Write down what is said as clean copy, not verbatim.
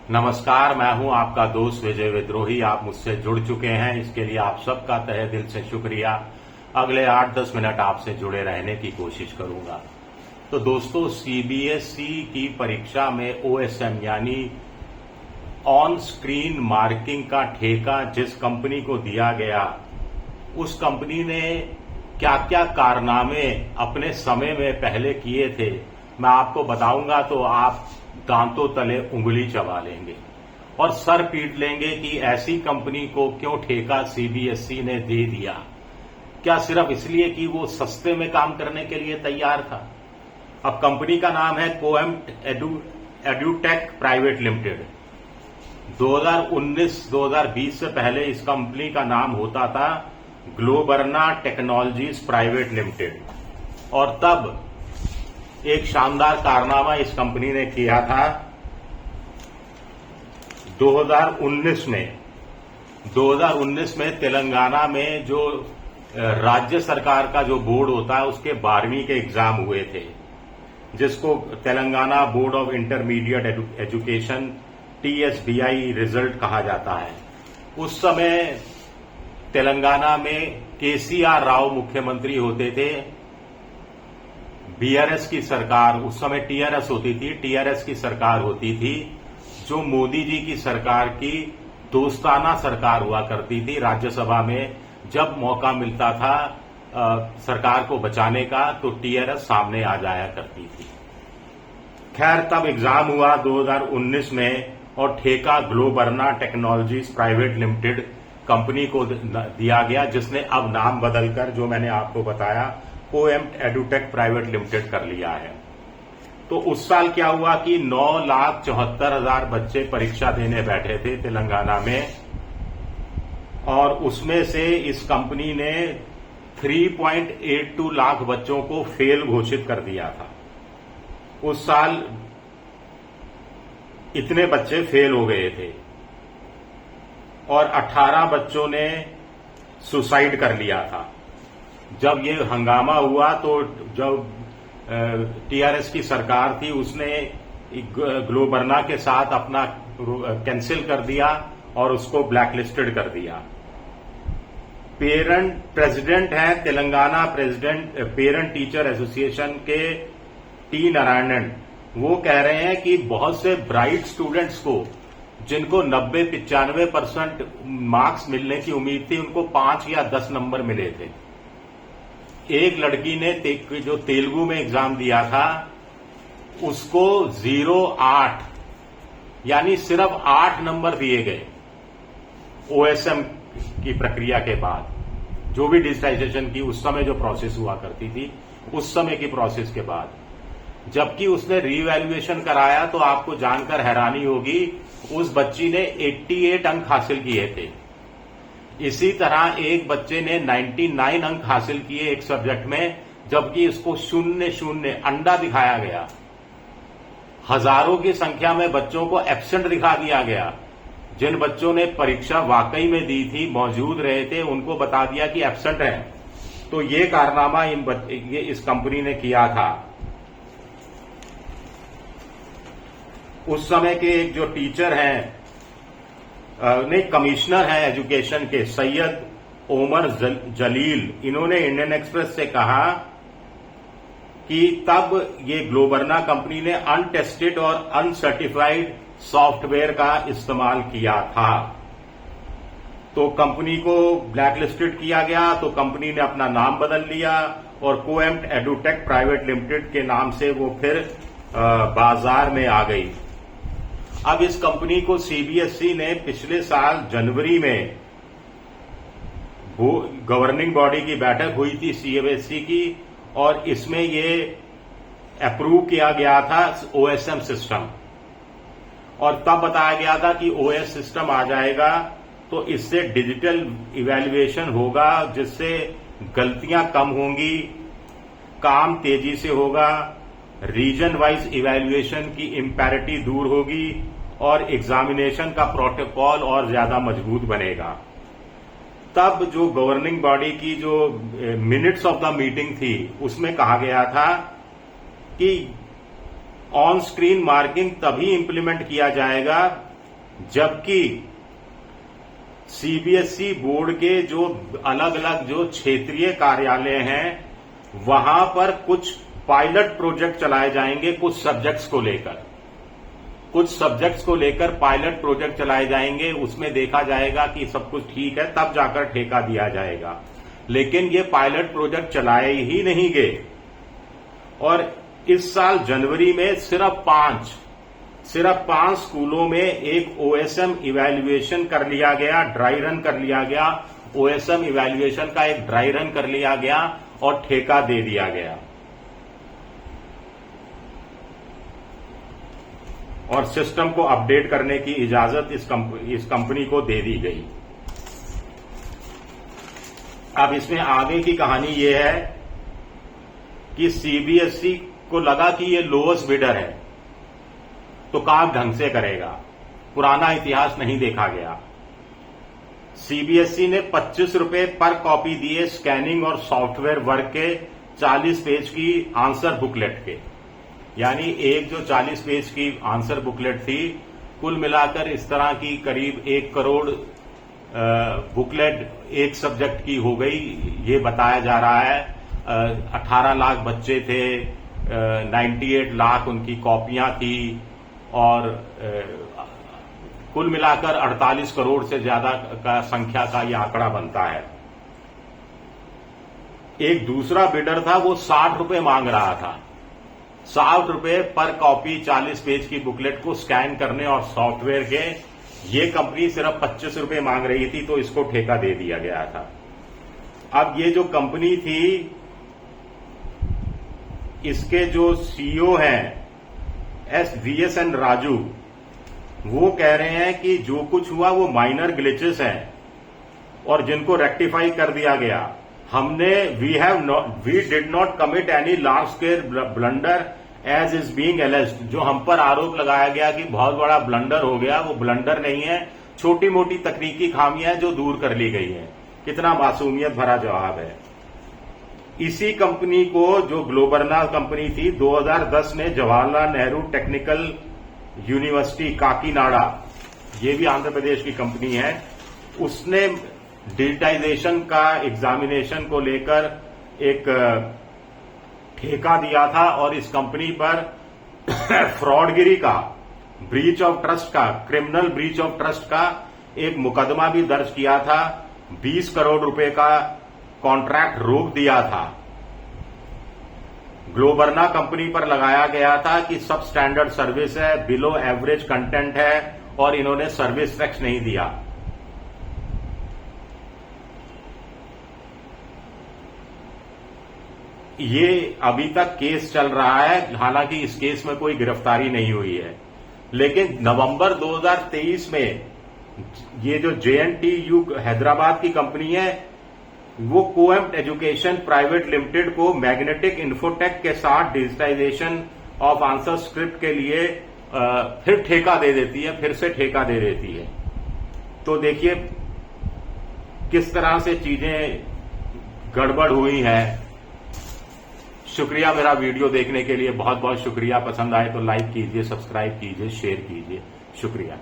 नमस्कार, मैं हूं आपका दोस्त विजय विद्रोही। आप मुझसे जुड़ चुके हैं, इसके लिए आप सबका तहे दिल से शुक्रिया। अगले 8-10 मिनट आपसे जुड़े रहने की कोशिश करूंगा। तो दोस्तों, सीबीएसई की परीक्षा में ओएसएम यानी ऑन स्क्रीन मार्किंग का ठेका जिस कंपनी को दिया गया, उस कंपनी ने क्या क्या कारनामे अपने समय में पहले किए थे, मैं आपको बताऊंगा तो आप दांतों तले उंगली चबा लेंगे और सर पीट लेंगे कि ऐसी कंपनी को क्यों ठेका सीबीएसई ने दे दिया। क्या सिर्फ इसलिए कि वो सस्ते में काम करने के लिए तैयार था? अब कंपनी का नाम है कोएम्प्ट एडुटेक प्राइवेट लिमिटेड। 2019-2020 से पहले इस कंपनी का नाम होता था ग्लोबर्ना टेक्नोलॉजीज प्राइवेट लिमिटेड। और तब एक शानदार कारनामा इस कंपनी ने किया था 2019 में तेलंगाना में जो राज्य सरकार का जो बोर्ड होता है उसके 12वीं के एग्जाम हुए थे, जिसको Telangana board of intermediate education TSBI result कहा जाता है। उस समय तेलंगाना में KCR राव मुख्यमंत्री होते थे। BRS की सरकार, उस समय TRS होती थी, TRS की सरकार होती थी, जो मोदी जी की सरकार की दोस्ताना सरकार हुआ करती थी। राज्यसभा में जब मौका मिलता था सरकार को बचाने का तो TRS सामने आ जाया करती थी। खैर, तब एग्जाम हुआ 2019 में और ठेका ग्लोबर्ना टेक्नोलॉजीज प्राइवेट लिमिटेड कंपनी को दिया गया, जिसने अब नाम बदलकर, जो मैंने आपको बताया, कोएम्प्ट एडुटेक प्राइवेट लिमिटेड कर लिया है। तो उस साल क्या हुआ कि 9,74,000 बच्चे परीक्षा देने बैठे थे तेलंगाना में, और उसमें से इस कंपनी ने 3.82 लाख बच्चों को फेल घोषित कर दिया था। उस साल इतने बच्चे फेल हो गए थे और 18 बच्चों ने सुसाइड कर लिया था। जब ये हंगामा हुआ तो जब TRS की सरकार थी उसने ग्लोबर्ना के साथ अपना कैंसिल कर दिया और उसको ब्लैकलिस्टेड कर दिया। प्रेसिडेंट हैं तेलंगाना पेरेंट टीचर एसोसिएशन के T नारायणन। वो कह रहे हैं कि बहुत से ब्राइट स्टूडेंट्स को, जिनको 90-95% मार्क्स मिलने की उम्मीद थी, उनको 5 या 10 नंबर मिले थे। एक लड़की ने जो तेलुगु में एग्जाम दिया था उसको 0.8 यानी सिर्फ 8 नंबर दिए गए OSM की प्रक्रिया के बाद, जो भी डिजिटाइजेशन की उस समय जो प्रोसेस हुआ करती थी, उस समय की प्रोसेस के बाद। जबकि उसने रीवैल्यूएशन कराया तो आपको जानकर हैरानी होगी, उस बच्ची ने 88 अंक हासिल किए थे। इसी तरह एक बच्चे ने 99 अंक हासिल किए एक सब्जेक्ट में, जबकि इसको 0-0 अंडा दिखाया गया। हजारों की संख्या में बच्चों को एब्सेंट दिखा दिया गया। जिन बच्चों ने परीक्षा वाकई में दी थी, मौजूद रहे थे, उनको बता दिया कि एब्सेंट हैं। तो ये कारनामा इस कंपनी ने किया था। उस समय के एक जो टीचर हैं, नहीं, कमिश्नर हैं एजुकेशन के, सैयद ओमर जलील, इन्होंने इंडियन एक्सप्रेस से कहा कि तब ये ग्लोबर्ना कंपनी ने अनटेस्टेड और अनसर्टिफाइड सॉफ्टवेयर का इस्तेमाल किया था। तो कंपनी को ब्लैकलिस्टेड किया गया, तो कंपनी ने अपना नाम बदल लिया और कोएम्प्ट एडुटेक प्राइवेट लिमिटेड के नाम से वो फिर बाजार में आ गई। अब इस कंपनी को सीबीएसई ने पिछले साल जनवरी में गवर्निंग बॉडी की बैठक हुई थी सीबीएसई की, और इसमें ये अप्रूव किया गया था OSM सिस्टम। और तब बताया गया था कि OS सिस्टम आ जाएगा तो इससे डिजिटल इवैल्यूएशन होगा, जिससे गलतियां कम होंगी, काम तेजी से होगा, रीजन वाइज इवैल्यूएशन की इम्पैरिटी दूर होगी और एग्जामिनेशन का प्रोटोकॉल और ज्यादा मजबूत बनेगा। तब जो गवर्निंग बॉडी की जो मिनट्स ऑफ द मीटिंग थी, उसमें कहा गया था कि ऑन स्क्रीन मार्किंग तभी इंप्लीमेंट किया जाएगा जबकि सीबीएसई बोर्ड के जो अलग अलग जो क्षेत्रीय कार्यालय हैं वहां पर कुछ पायलट प्रोजेक्ट चलाए जाएंगे कुछ सब्जेक्ट्स को लेकर पायलट प्रोजेक्ट चलाए जाएंगे। उसमें देखा जाएगा कि सब कुछ ठीक है, तब जाकर ठेका दिया जाएगा। लेकिन ये पायलट प्रोजेक्ट चलाए ही नहीं गए और इस साल जनवरी में सिर्फ पांच स्कूलों में एक ओएसएम इवैल्यूएशन कर लिया गया, ड्राई रन कर लिया गया। ओएसएम इवैल्यूएशन का एक ड्राई रन कर लिया गया और ठेका दे दिया गया और सिस्टम को अपडेट करने की इजाजत इस कंपनी को दे दी गई। अब इसमें आगे की कहानी यह है कि सीबीएसई को लगा कि ये लोएस्ट बिडर है तो काम ढंग से करेगा, पुराना इतिहास नहीं देखा गया। सीबीएसई ने 25 रुपए पर कॉपी दिए स्कैनिंग और सॉफ्टवेयर वर्क के 40 पेज की आंसर बुकलेट के, यानी एक जो 40 पेज की आंसर बुकलेट थी, कुल मिलाकर इस तरह की करीब 1 करोड़ बुकलेट एक सब्जेक्ट की हो गई, ये बताया जा रहा है। 18 लाख बच्चे थे, 98 लाख उनकी कॉपियां थी और कुल मिलाकर 48 करोड़ से ज्यादा का संख्या का यह आंकड़ा बनता है। एक दूसरा बिडर था, वो 60 रुपए मांग रहा था। 60 रुपए पर कॉपी 40 पेज की बुकलेट को स्कैन करने और सॉफ्टवेयर के, ये कंपनी सिर्फ 25 रुपए मांग रही थी तो इसको ठेका दे दिया गया था। अब ये जो कंपनी थी, इसके जो सीईओ हैं VSN राजू, वो कह रहे हैं कि जो कुछ हुआ वो माइनर ग्लिचेस हैं और जिनको रेक्टिफाई कर दिया गया। We did not commit any large scale blunder as is being alleged. जो हम पर आरोप लगाया गया कि बहुत बड़ा ब्लंडर हो गया, वो ब्लंडर नहीं है, छोटी मोटी तकनीकी खामियां जो दूर कर ली गई हैं। कितना मासूमियत भरा जवाब है। इसी कंपनी को, जो ग्लोबर्ना कंपनी थी, 2010 में जवाहरलाल नेहरू टेक्निकल यूनिवर्सिटी काकीनाडा, ये भी आंध्र प्रदेश की कंपनी है, उसने डिजिटाइजेशन का एग्जामिनेशन को लेकर एक ठेका दिया था और इस कंपनी पर फ्रॉडगिरी का, ब्रीच ऑफ ट्रस्ट का, क्रिमिनल ब्रीच ऑफ ट्रस्ट का एक मुकदमा भी दर्ज किया था। 20 करोड़ रुपए का कॉन्ट्रैक्ट रोक दिया था। ग्लोबर्ना कंपनी पर लगाया गया था कि सब स्टैंडर्ड सर्विस है, बिलो एवरेज कंटेंट है और इन्होंने सर्विस टैक्स नहीं दिया। ये अभी तक केस चल रहा है, हालांकि इस केस में कोई गिरफ्तारी नहीं हुई है। लेकिन नवंबर 2023 में ये जो JNTU हैदराबाद की कंपनी है, वो कोएम्प्ट एजुकेशन प्राइवेट लिमिटेड को मैग्नेटिक इन्फोटेक के साथ डिजिटाइजेशन ऑफ आंसर स्क्रिप्ट के लिए फिर ठेका दे देती है, फिर से ठेका दे देती है। तो देखिए किस तरह से चीजें गड़बड़ हुई हैं। शुक्रिया मेरा वीडियो देखने के लिए, बहुत बहुत शुक्रिया। पसंद आए तो लाइक कीजिए, सब्सक्राइब कीजिए, शेयर कीजिए। शुक्रिया।